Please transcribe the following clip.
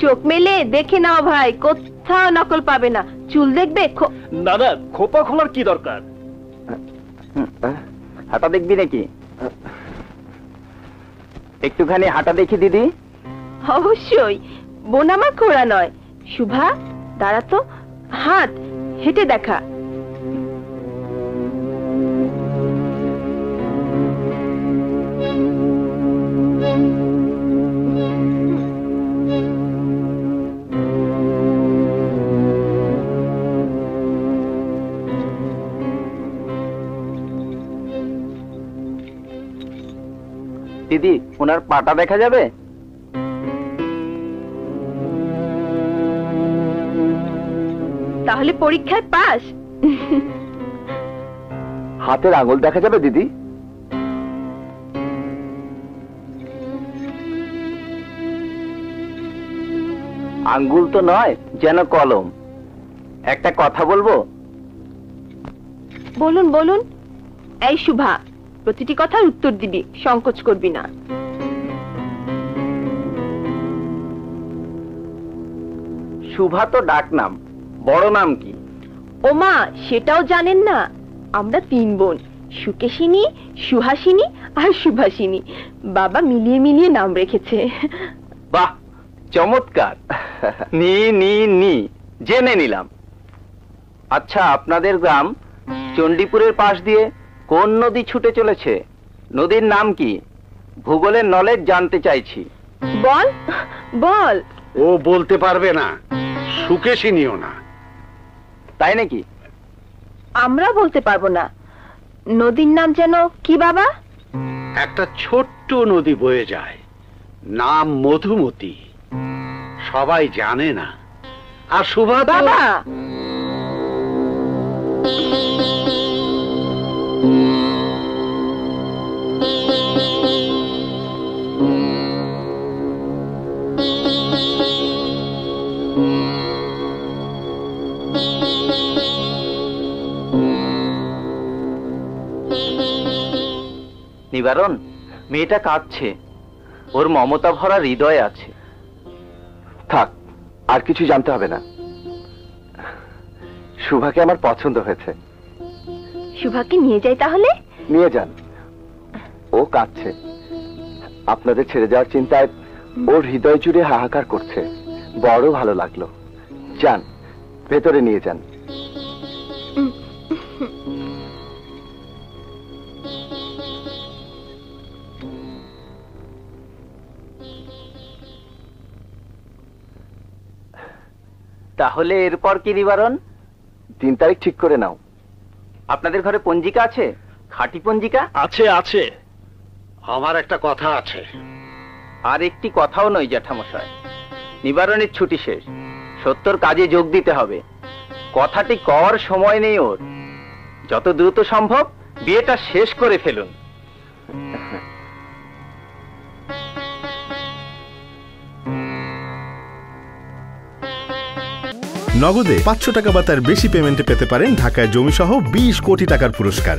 চোখ মেলে দেখে নাও ভাই, কোথাও নকল পাবে না। চুল দেখবে? না না, খোপা খোলার কি দরকার? হাঁটা দেখবি নাকি? একটুখানি হাঁটা দেখি দিদি। অবশ্যই, বোন আমার খোড়া নয়। শুভা দাঁড়া তো, হাত হেঁটে দেখা। দিদি, ওনার পাটা দেখা যাবে? তাহলে পরীক্ষায় পাস। হাতের আঙুল দেখা যাবে দিদি? আঙ্গুল তো নয়, যেন কলম। একটা কথা বলবো? বলুন বলুন। এই শুভা, প্রতিটি কথার উত্তর দিবি, সংকোচ করবি না। শুভা তো ডাক নাম, বড় নাম কি? ওমা, সেটাও জানেন না? আমরা 3 বোন, সুকেশিনী, সুহাসিনী আর সুভাষিনী। বাবা মিলিয়ে মিলিয়ে নাম রেখেছে। বাহ, চমৎকার। নি নি নি, জেনে নিলাম। আচ্ছা, আপনাদের গ্রাম চণ্ডীপুরের পাশ দিয়ে কোন নদী ছুটে চলেছে? নদীর নাম কি? ভূগোলের নলেজ জানতে চাইছি। বল বল। ও বলতে পারবে না, সুকেশিনীও না। তাই নাকি? আমরা বলতে পারবো না। নদীর নাম যেন কি বাবা? একটা ছোট্ট নদী বয়ে যায়, নাম মধুমতি। সবাই জানে না। আর শুভা বাবা, নিবারণ, মেয়েটা কাঁদছে, ওর মমতা ভরা হৃদয় আছে। থাক, আর কিছু জানতে হবে না। শুভাকে আমার পছন্দ হয়েছে। শুভাকে নিয়ে যাই তাহলে? নিয়ে যান। ও কাঁদছে, আপনাদের ছেড়ে যাওয়ার চিন্তায় ওর হৃদয় জুড়ে হাহাকার করছে। বড় ভালো লাগলো। যান, ভেতরে নিয়ে যান। তাহলে এরপর কি নিবারণ? 3 তারিখ ঠিক করে নাও। আপনাদের ঘরে পঞ্জিকা আছে? খাঁটি পঞ্জিকা? আছে আছে। আমার একটা কথা আছে। আর একটি কথাও নয় জ্যাঠামশাই, নিবারণের ছুটি শেষ, সত্যর কাজে যোগ দিতে হবে। কথাটি কর সময় নেই ওর। যত দ্রুত সম্ভব বিয়েটা শেষ করে ফেলুন। নগদে 500 টাকা বা তার বেশি পেমেন্টে পেতে পারেন ঢাকায় জমি সহ 20 কোটি টাকার পুরস্কার।